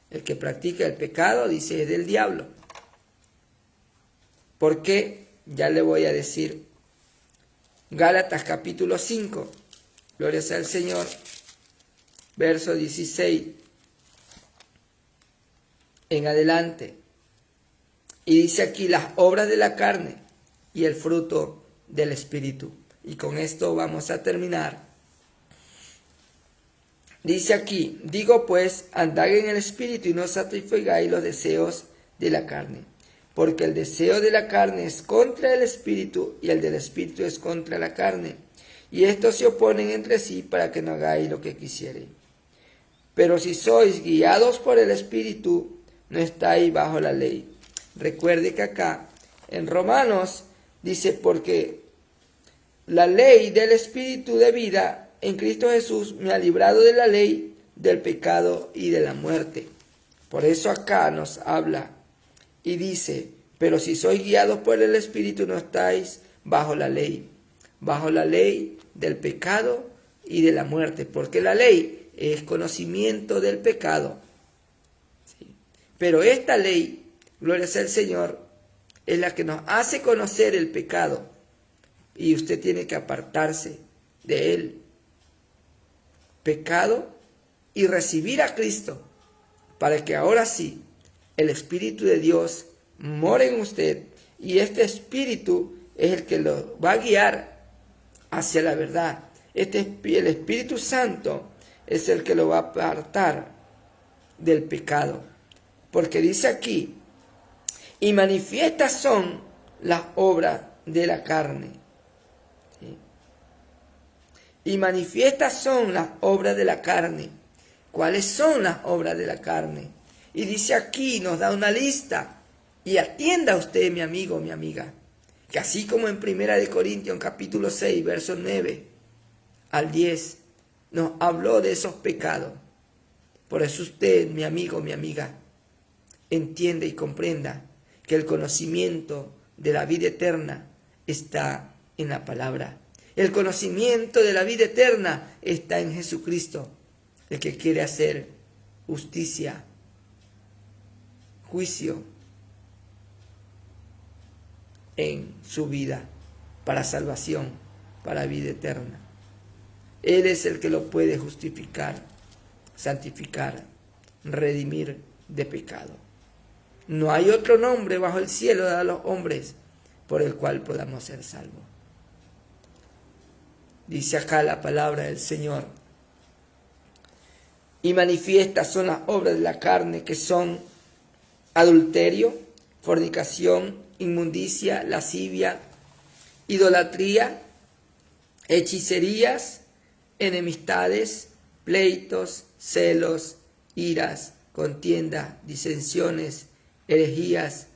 El que practica el pecado dice es del diablo. ¿Por qué? Ya le voy a decir. Gálatas capítulo 5, gloria sea al Señor, verso 16 en adelante. Y dice aquí las obras de la carne y el fruto del Espíritu. Y con esto vamos a terminar. Dice aquí: digo pues, andad en el Espíritu y no satisfagáis los deseos de la carne. Porque el deseo de la carne es contra el Espíritu y el del Espíritu es contra la carne. Y estos se oponen entre sí para que no hagáis lo que quisiereis. Pero si sois guiados por el Espíritu, no estáis bajo la ley. Recuerde que acá en Romanos dice: porque la ley del Espíritu de vida en Cristo Jesús me ha librado de la ley, del pecado y de la muerte. Por eso acá nos habla y dice: pero si sois guiados por el Espíritu, no estáis bajo la ley del pecado y de la muerte, porque la ley es conocimiento del pecado. ¿Sí? Pero esta ley, gloria sea al Señor, es la que nos hace conocer el pecado y usted tiene que apartarse de él. Pecado y recibir a Cristo para que ahora sí el Espíritu de Dios more en usted y este Espíritu es el que lo va a guiar hacia la verdad. El Espíritu Santo es el que lo va a apartar del pecado. Porque dice aquí: y manifiestas son las obras de la carne. ¿Sí? Y manifiestas son las obras de la carne. ¿Cuáles son las obras de la carne? Y dice aquí, nos da una lista. Y atienda usted, mi amigo, mi amiga, que así como en 1 Corintios capítulo 6, versos 9 al 10, nos habló de esos pecados. Por eso usted, mi amigo, mi amiga, entiende y comprenda que el conocimiento de la vida eterna está en la palabra. El conocimiento de la vida eterna está en Jesucristo, el que quiere hacer justicia, juicio en su vida, para salvación, para vida eterna. Él es el que lo puede justificar, santificar, redimir de pecado. No hay otro nombre bajo el cielo dado a los hombres por el cual podamos ser salvos. Dice acá la palabra del Señor: y manifiestas son las obras de la carne, que son adulterio, fornicación, inmundicia, lascivia, idolatría, hechicerías, enemistades, pleitos, celos, iras, contienda, disensiones, herejías,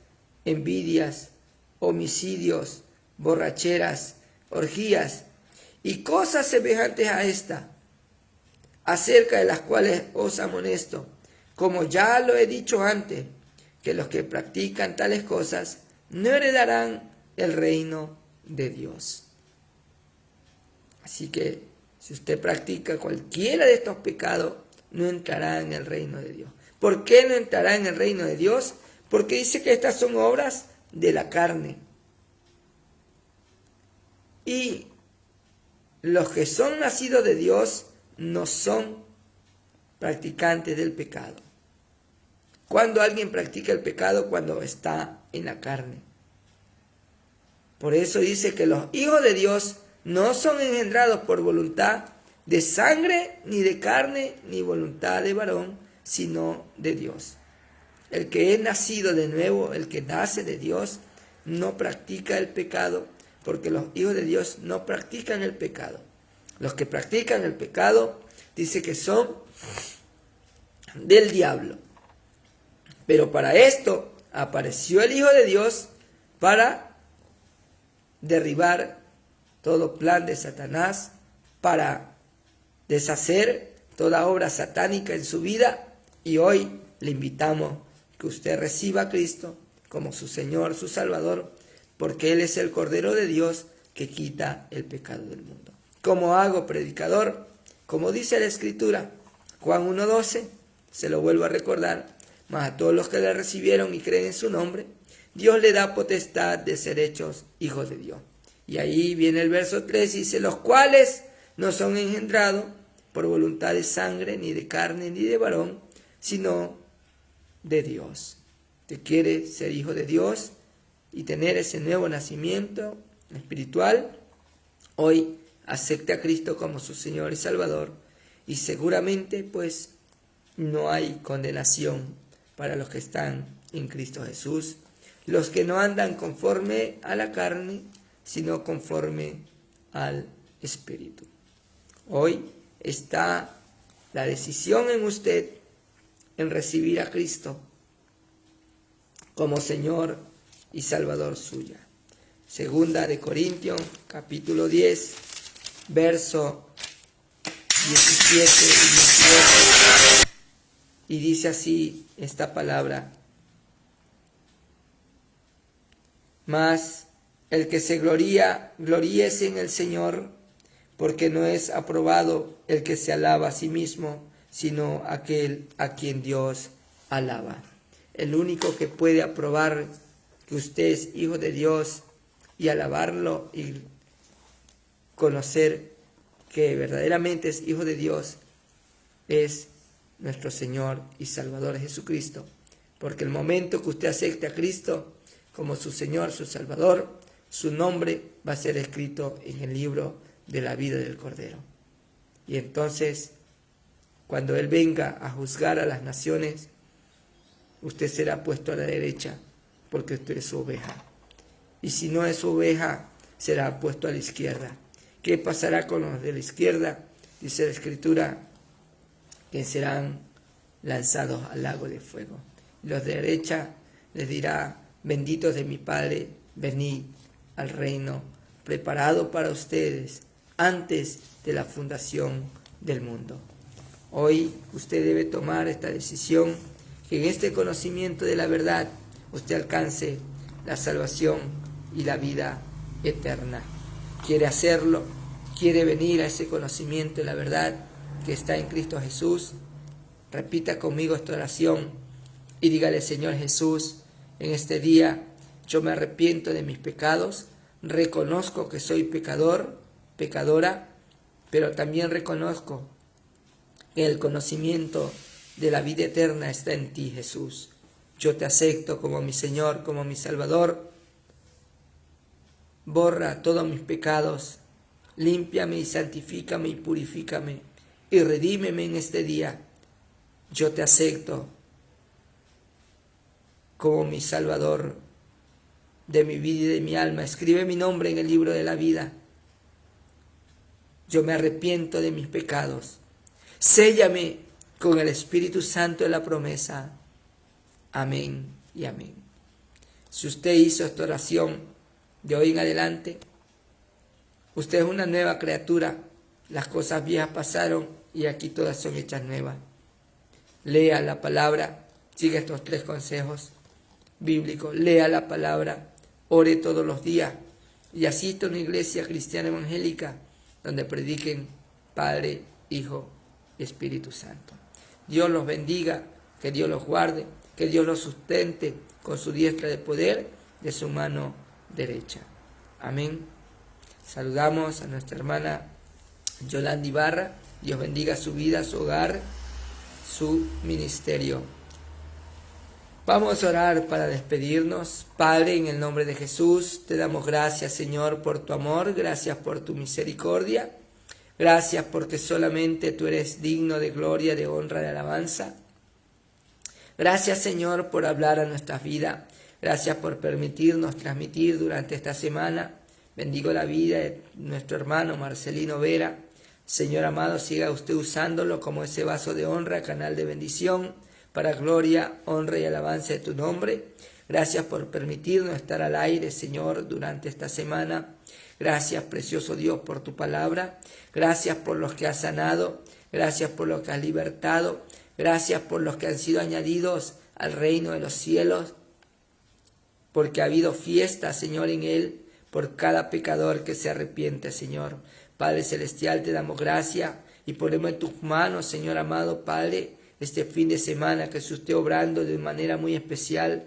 envidias, homicidios, borracheras, orgías y cosas semejantes a esta, acerca de las cuales os amonesto, como ya lo he dicho antes, que los que practican tales cosas no heredarán el reino de Dios. Así que si usted practica cualquiera de estos pecados, no entrará en el reino de Dios. ¿Por qué no entrará en el reino de Dios? Porque dice que estas son obras de la carne. Y los que son nacidos de Dios no son practicantes del pecado. Cuando alguien practica el pecado, cuando está en la carne. Por eso dice que los hijos de Dios no son engendrados por voluntad de sangre, ni de carne, ni voluntad de varón, sino de Dios. El que es nacido de nuevo, el que nace de Dios, no practica el pecado, porque los hijos de Dios no practican el pecado. Los que practican el pecado, dice que son del diablo. Pero para esto apareció el Hijo de Dios para derribar todo plan de Satanás, para deshacer toda obra satánica en su vida, y hoy le invitamos que usted reciba a Cristo como su Señor, su Salvador, porque Él es el Cordero de Dios que quita el pecado del mundo. ¿Cómo hago, predicador? Como dice la Escritura, Juan 1:12, se lo vuelvo a recordar, mas a todos los que le recibieron y creen en su nombre, Dios le da potestad de ser hechos hijos de Dios. Y ahí viene el verso 3, dice, los cuales no son engendrados por voluntad de sangre, ni de carne, ni de varón, sino de Dios. Usted quiere ser hijo de Dios y tener ese nuevo nacimiento espiritual. Hoy acepte a Cristo como su Señor y Salvador, y seguramente pues no hay condenación para los que están en Cristo Jesús, los que no andan conforme a la carne, sino conforme al Espíritu. Hoy está la decisión en usted en recibir a Cristo como Señor y Salvador suya. Segunda de Corintios, capítulo 10, verso 17 y 18. Y dice así esta palabra: mas el que se gloría, gloríese en el Señor, porque no es aprobado el que se alaba a sí mismo, sino aquel a quien Dios alaba. El único que puede aprobar que usted es hijo de Dios y alabarlo y conocer que verdaderamente es hijo de Dios es nuestro Señor y Salvador Jesucristo. Porque el momento que usted acepte a Cristo como su Señor, su Salvador, su nombre va a ser escrito en el libro de la vida del Cordero. Y entonces, cuando Él venga a juzgar a las naciones, usted será puesto a la derecha, porque usted es su oveja. Y si no es su oveja, será puesto a la izquierda. ¿Qué pasará con los de la izquierda? Dice la Escritura, que serán lanzados al lago de fuego. Y los de derecha les dirá: benditos de mi Padre, venid al reino preparado para ustedes antes de la fundación del mundo. Hoy usted debe tomar esta decisión, que en este conocimiento de la verdad usted alcance la salvación y la vida eterna. ¿Quiere hacerlo? ¿Quiere venir a ese conocimiento de la verdad que está en Cristo Jesús? Repita conmigo esta oración y dígale: Señor Jesús, en este día yo me arrepiento de mis pecados, reconozco que soy pecador, pecadora, pero también reconozco que el conocimiento de la vida eterna está en ti, Jesús. Yo te acepto como mi Señor, como mi Salvador. Borra todos mis pecados, límpiame y santifícame y purifícame y redímeme en este día. Yo te acepto como mi Salvador de mi vida y de mi alma. Escribe mi nombre en el libro de la vida. Yo me arrepiento de mis pecados. Séllame con el Espíritu Santo de la promesa. Amén y amén. Si usted hizo esta oración de hoy en adelante, usted es una nueva criatura. Las cosas viejas pasaron y aquí todas son hechas nuevas. Lea la palabra, siga estos 3 consejos bíblicos. Lea la palabra, ore todos los días y asista a una iglesia cristiana evangélica donde prediquen Padre, Hijo y Espíritu Santo. Dios los bendiga, que Dios los guarde, que Dios los sustente con su diestra de poder de su mano derecha. Amén. Saludamos a nuestra hermana Yolanda Ibarra. Dios bendiga su vida, su hogar, su ministerio. Vamos a orar para despedirnos. Padre, en el nombre de Jesús, te damos gracias, Señor, por tu amor, gracias por tu misericordia, gracias porque solamente tú eres digno de gloria, de honra, de alabanza. Gracias, Señor, por hablar a nuestras vidas. Gracias por permitirnos transmitir durante esta semana. Bendigo la vida de nuestro hermano Marcelino Vera. Señor amado, siga usted usándolo como ese vaso de honra, canal de bendición, para gloria, honra y alabanza de tu nombre. Gracias por permitirnos estar al aire, Señor, durante esta semana. Gracias, precioso Dios, por tu palabra. Gracias por los que has sanado. Gracias por los que has libertado. Gracias por los que han sido añadidos al reino de los cielos. Porque ha habido fiesta, Señor, en él, por cada pecador que se arrepiente, Señor. Padre Celestial, te damos gracias y ponemos en tus manos, Señor amado Padre, este fin de semana que se esté obrando de manera muy especial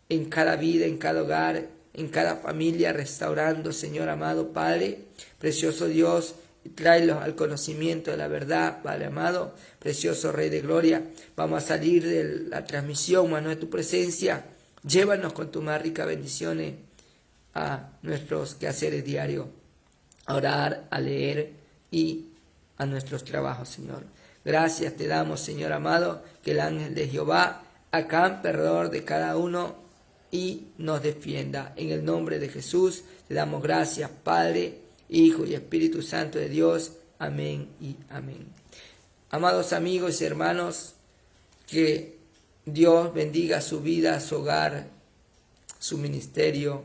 en cada vida, en cada hogar, en cada familia, restaurando, Señor amado Padre, precioso Dios, y tráelos al conocimiento de la verdad, Padre amado, precioso Rey de Gloria. Vamos a salir de la transmisión, mano de tu presencia. Llévanos con tus más ricas bendiciones a nuestros quehaceres diarios, a orar, a leer y a nuestros trabajos, Señor. Gracias te damos, Señor amado, que el ángel de Jehová acampe alrededor de cada uno y nos defienda. En el nombre de Jesús te damos gracias, Padre, Hijo y Espíritu Santo de Dios. Amén y amén. Amados amigos y hermanos, que Dios bendiga su vida, su hogar, su ministerio,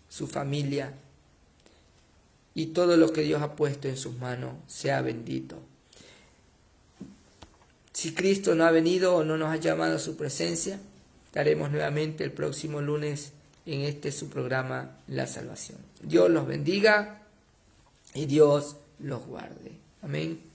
su familia y todo lo que Dios ha puesto en sus manos sea bendito. Si Cristo no ha venido o no nos ha llamado a su presencia, estaremos nuevamente el próximo lunes en su programa La Salvación. Dios los bendiga y Dios los guarde. Amén.